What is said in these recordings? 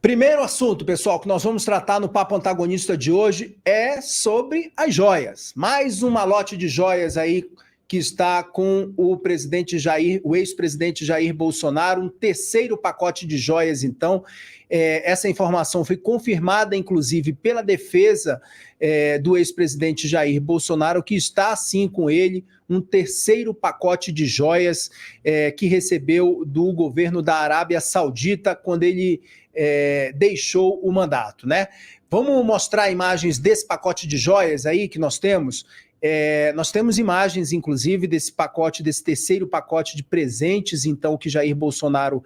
Primeiro assunto, pessoal, que nós vamos tratar no Papo Antagonista de hoje é sobre as joias. Mais um malote de joias aí que está com o presidente Jair, o ex-presidente Jair Bolsonaro, um terceiro pacote de joias, então. Essa informação foi confirmada, inclusive, pela defesa do ex-presidente Jair Bolsonaro, que está, sim, com ele, um terceiro pacote de joias que recebeu do governo da Arábia Saudita quando ele deixou o mandato, né? Vamos mostrar imagens desse pacote de joias aí que nós temos. Nós temos imagens, inclusive, desse pacote, desse terceiro pacote de presentes, então, que Jair Bolsonaro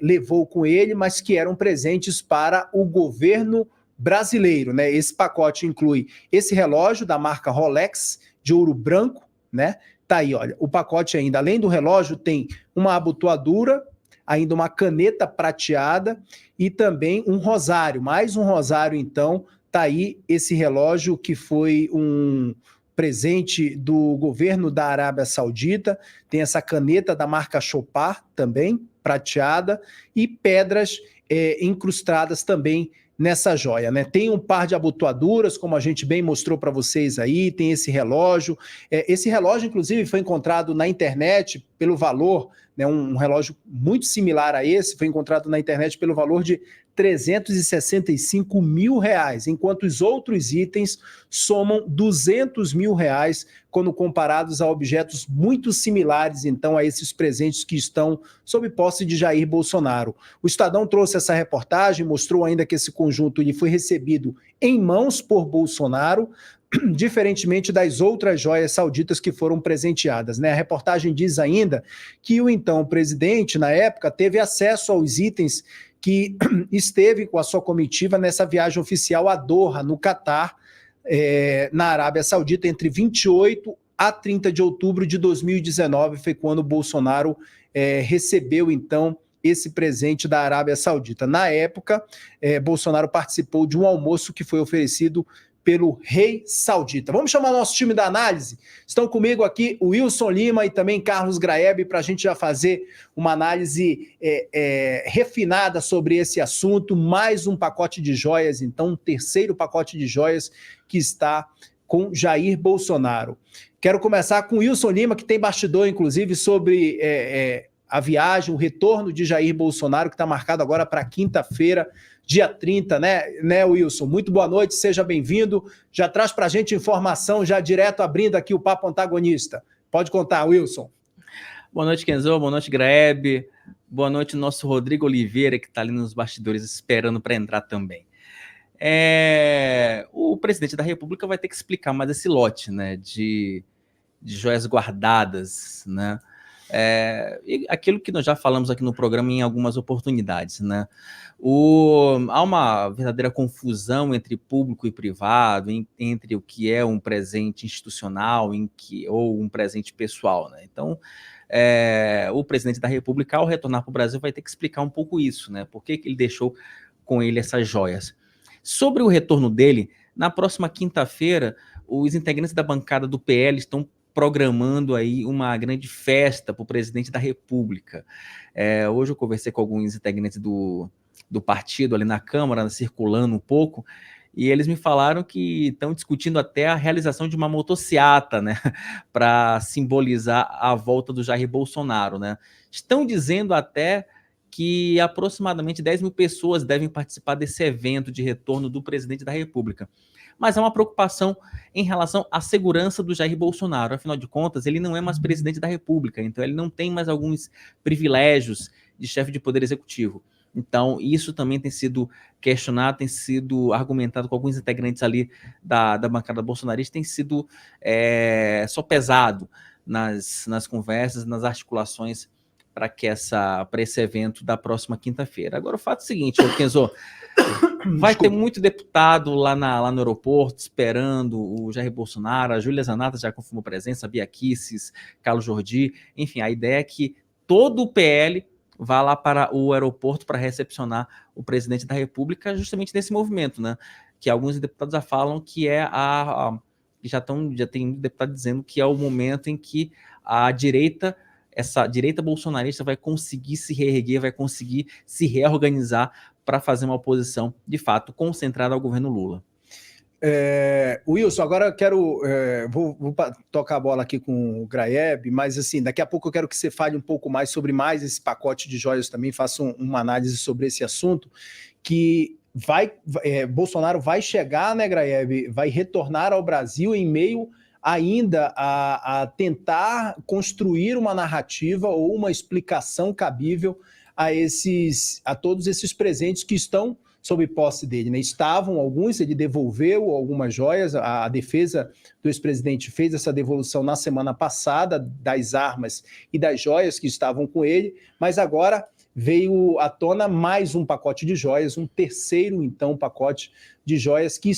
levou com ele, mas que eram presentes para o governo brasileiro, né? Esse pacote inclui esse relógio da marca Rolex, de ouro branco, né? Tá aí, olha, o pacote ainda, além do relógio, tem uma abotoadura, ainda uma caneta prateada e também um rosário, mais um rosário, então, tá aí esse relógio que foi um presente do governo da Arábia Saudita, tem essa caneta da marca Chopard também, prateada, e pedras incrustadas também nessa joia, né? Tem um par de abotoaduras, como a gente bem mostrou para vocês aí, tem esse relógio. Esse relógio, inclusive, foi encontrado na internet pelo valor, né, um relógio muito similar a esse, foi encontrado na internet pelo valor de R$365 mil, enquanto os outros itens somam R$200 mil, quando comparados a objetos muito similares, então, a esses presentes que estão sob posse de Jair Bolsonaro. O Estadão trouxe essa reportagem, mostrou ainda que esse conjunto ele foi recebido em mãos por Bolsonaro, diferentemente das outras joias sauditas que foram presenteadas, né? A reportagem diz ainda que o então presidente, na época, teve acesso aos itens que esteve com a sua comitiva nessa viagem oficial a Doha, no Catar, na Arábia Saudita, entre 28 a 30 de outubro de 2019, foi quando Bolsonaro recebeu, então, esse presente da Arábia Saudita. Na época, Bolsonaro participou de um almoço que foi oferecido pelo rei saudita. Vamos chamar nosso time da análise? Estão comigo aqui o Wilson Lima e também Carlos Graeb para a gente já fazer uma análise refinada sobre esse assunto. Mais um pacote de joias, então, um terceiro pacote de joias que está com Jair Bolsonaro. Quero começar com o Wilson Lima, que tem bastidor, inclusive, sobre a viagem, o retorno de Jair Bolsonaro, que está marcado agora para quinta-feira, dia 30, né, Wilson? Muito boa noite, seja bem-vindo. Já traz para a gente informação, já direto abrindo aqui o Papo Antagonista. Pode contar, Wilson. Boa noite, Kenzo. Boa noite, Graeb. Boa noite, nosso Rodrigo Oliveira, que está ali nos bastidores esperando para entrar também. O presidente da República vai ter que explicar mais esse lote, né, de joias guardadas, né? E aquilo que nós já falamos aqui no programa em algumas oportunidades, né? Há uma verdadeira confusão entre público e privado, entre o que é um presente institucional ou um presente pessoal, né? Então, o presidente da República, ao retornar para o Brasil, vai ter que explicar um pouco isso, né? Por que ele deixou com ele essas joias. Sobre o retorno dele, na próxima quinta-feira, os integrantes da bancada do PL estão programando aí uma grande festa para o presidente da República. Hoje eu conversei com alguns integrantes do partido ali na Câmara, circulando um pouco, e eles me falaram que estão discutindo até a realização de uma motociata, né, para simbolizar a volta do Jair Bolsonaro, né. Estão dizendo até que aproximadamente 10 mil pessoas devem participar desse evento de retorno do presidente da República. Mas há uma preocupação em relação à segurança do Jair Bolsonaro. Afinal de contas, ele não é mais presidente da República, então ele não tem mais alguns privilégios de chefe de poder executivo. Então, isso também tem sido questionado, tem sido argumentado com alguns integrantes ali da bancada bolsonarista, tem sido só pesado nas conversas, nas articulações para esse evento da próxima quinta-feira. Agora, o fato é o seguinte, Kenzo, vai ter muito deputado lá no aeroporto esperando o Jair Bolsonaro, a Júlia Zanata já confirmou presença, a Bia Kicis, Carlos Jordi, enfim, a ideia é que todo o PL vá lá para o aeroporto para recepcionar o presidente da República justamente nesse movimento, né? Que alguns deputados já falam que já tem deputado dizendo que é o momento em que a direita essa direita bolsonarista vai conseguir se reerguer, vai conseguir se reorganizar para fazer uma oposição, de fato, concentrada ao governo Lula. Wilson, agora eu quero. Vou tocar a bola aqui com o Graeb, mas assim, daqui a pouco eu quero que você fale um pouco mais sobre mais esse pacote de joias também, faça uma análise sobre esse assunto, que Bolsonaro vai chegar, né, Graeb, vai retornar ao Brasil em meio ainda a tentar construir uma narrativa ou uma explicação cabível a todos esses presentes que estão sob posse dele, né? Estavam alguns, ele devolveu algumas joias, a defesa do ex-presidente fez essa devolução na semana passada das armas e das joias que estavam com ele, mas agora veio à tona mais um pacote de joias, um terceiro, então, pacote de joias que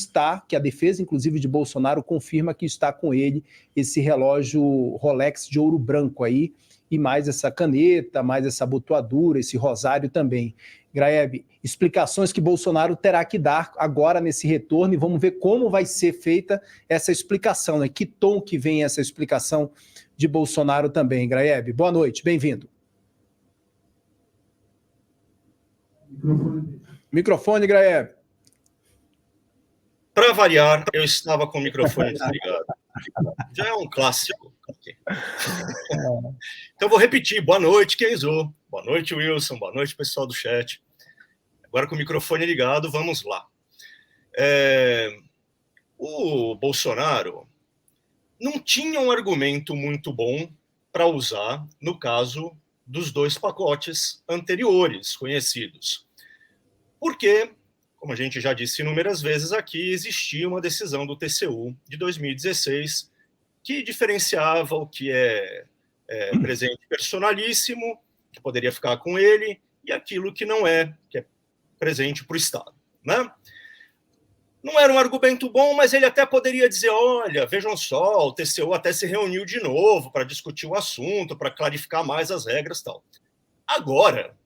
a defesa, inclusive, de Bolsonaro confirma que está com ele, esse relógio Rolex de ouro branco aí, e mais essa caneta, mais essa abotoadura, esse rosário também. Graeb, explicações que Bolsonaro terá que dar agora nesse retorno, e vamos ver como vai ser feita essa explicação, né? Que tom que vem essa explicação de Bolsonaro também. Graeb, boa noite, bem-vindo. Microfone, Graeb. Para variar, eu estava com o microfone desligado. Já é um clássico. Então, vou repetir. Boa noite, Kenzo. Boa noite, Wilson. Boa noite, pessoal do chat. Agora com o microfone ligado, vamos lá. O Bolsonaro não tinha um argumento muito bom para usar no caso dos dois pacotes anteriores conhecidos. Porque, como a gente já disse inúmeras vezes aqui, existia uma decisão do TCU de 2016 que diferenciava o que é presente personalíssimo, que poderia ficar com ele, e aquilo que não é, que é presente para o Estado, né? Não era um argumento bom, mas ele até poderia dizer, olha, vejam só, o TCU até se reuniu de novo para discutir o assunto, para clarificar mais as regras e tal. Agora,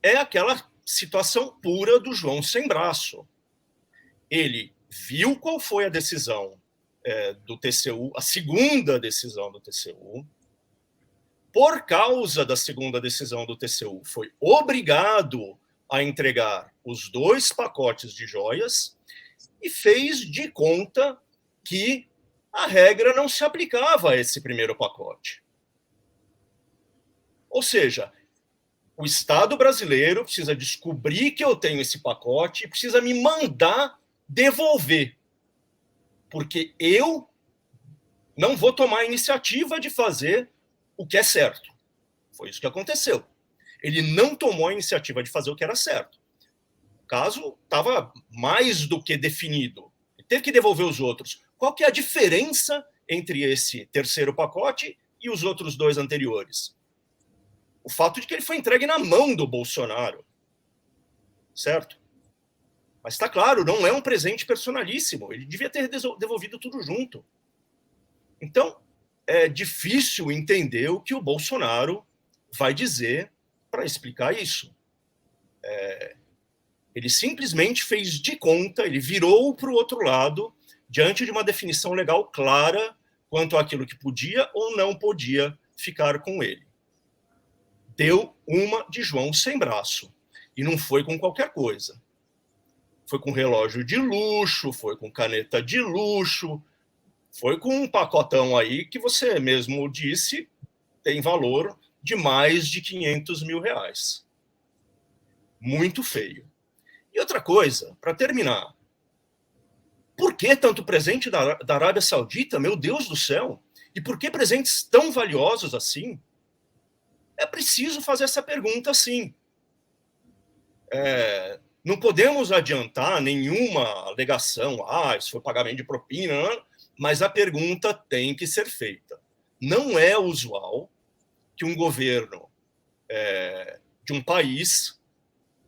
é aquela situação pura do João sem braço. Ele viu qual foi a decisão do TCU, a segunda decisão do TCU. Por causa da segunda decisão do TCU, foi obrigado a entregar os dois pacotes de joias e fez de conta que a regra não se aplicava a esse primeiro pacote. Ou seja, o Estado brasileiro precisa descobrir que eu tenho esse pacote e precisa me mandar devolver, porque eu não vou tomar a iniciativa de fazer o que é certo. Foi isso que aconteceu. Ele não tomou a iniciativa de fazer o que era certo. O caso estava mais do que definido. Ele teve que devolver os outros. Qual que é a diferença entre esse terceiro pacote e os outros dois anteriores? O fato de que ele foi entregue na mão do Bolsonaro. Certo? Mas está claro, não é um presente personalíssimo. Ele devia ter devolvido tudo junto. Então, é difícil entender o que o Bolsonaro vai dizer para explicar isso. Ele simplesmente fez de conta, ele virou para o outro lado, diante de uma definição legal clara quanto àquilo que podia ou não podia ficar com ele. Deu uma de João sem braço. E não foi com qualquer coisa. Foi com relógio de luxo, foi com caneta de luxo, foi com um pacotão aí que você mesmo disse tem valor de mais de 500 mil reais. Muito feio. E outra coisa, para terminar, por que tanto presente da Arábia Saudita? Meu Deus do céu! E por que presentes tão valiosos assim? É preciso fazer essa pergunta, sim. Não podemos adiantar nenhuma alegação, isso foi pagamento de propina, mas a pergunta tem que ser feita. Não é usual que um governo de um país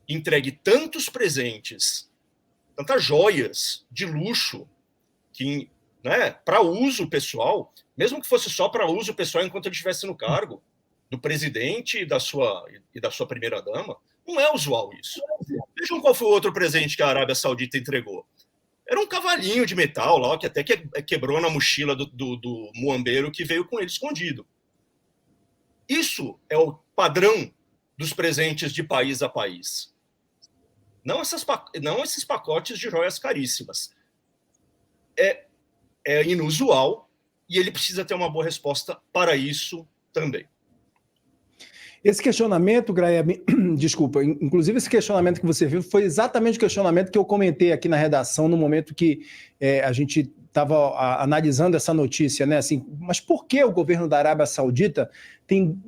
entregue tantos presentes, tantas joias de luxo, que, né, para uso pessoal, mesmo que fosse só para uso pessoal enquanto ele estivesse no cargo, do presidente e da sua primeira-dama, não é usual isso. Vejam qual foi o outro presente que a Arábia Saudita entregou. Era um cavalinho de metal lá, que até quebrou na mochila do muambeiro que veio com ele escondido. Isso é o padrão dos presentes de país a país. Não esses pacotes de joias caríssimas. É inusual e ele precisa ter uma boa resposta para isso também. Esse questionamento, Graeme, desculpa, inclusive esse questionamento que você viu foi exatamente o questionamento que eu comentei aqui na redação no momento que a gente estava analisando essa notícia, né? Assim, mas por que o governo da Arábia Saudita tem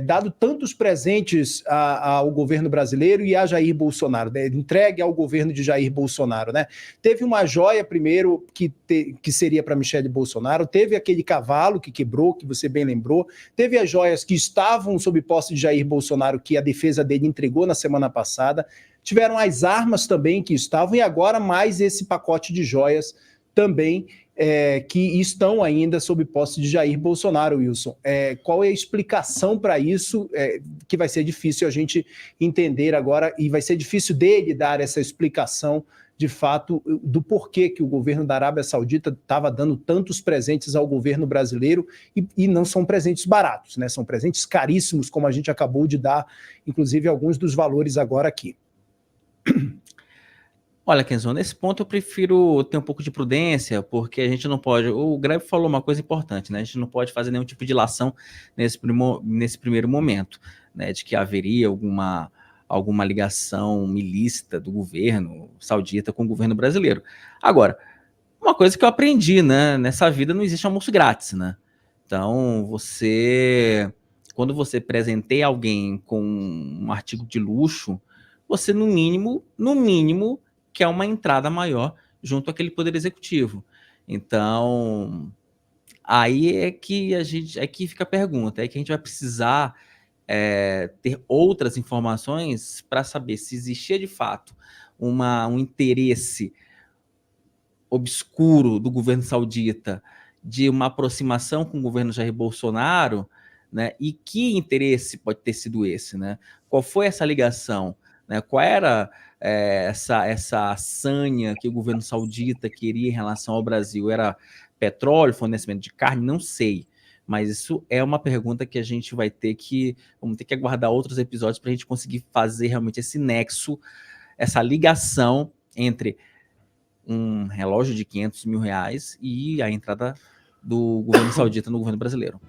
dado tantos presentes ao governo brasileiro e a Jair Bolsonaro, né? Entregue ao governo de Jair Bolsonaro, né? Teve uma joia primeiro que seria para Michele Bolsonaro, teve aquele cavalo que quebrou, que você bem lembrou, teve as joias que estavam sob posse de Jair Bolsonaro, que a defesa dele entregou na semana passada, tiveram as armas também que estavam, e agora mais esse pacote de joias também, que estão ainda sob posse de Jair Bolsonaro, Wilson. Qual é a explicação para isso, que vai ser difícil a gente entender agora, e vai ser difícil dele dar essa explicação, de fato, do porquê que o governo da Arábia Saudita estava dando tantos presentes ao governo brasileiro, e não são presentes baratos, né? São presentes caríssimos, como a gente acabou de dar, inclusive, alguns dos valores agora aqui. Olha, Kenzo, nesse ponto eu prefiro ter um pouco de prudência, porque a gente não pode... O Greg falou uma coisa importante, né? A gente não pode fazer nenhum tipo de ilação nesse primeiro momento, né? De que haveria alguma ligação ilícita do governo saudita com o governo brasileiro. Agora, uma coisa que eu aprendi, né? Nessa vida não existe almoço grátis, né? Então, quando você presenteia alguém com um artigo de luxo, você, no mínimo, quer uma entrada maior junto àquele poder executivo. Então, aí é que fica a pergunta, é que a gente vai precisar ter outras informações para saber se existia de fato um interesse obscuro do governo saudita de uma aproximação com o governo Jair Bolsonaro, né? E que interesse pode ter sido esse, né? Qual foi essa ligação, né? Qual era essa sanha que o governo saudita queria em relação ao Brasil? Era petróleo, fornecimento de carne? Não sei. Mas isso é uma pergunta que vamos ter que aguardar outros episódios para a gente conseguir fazer realmente esse nexo, essa ligação entre um relógio de 500 mil reais e a entrada do governo saudita no governo brasileiro.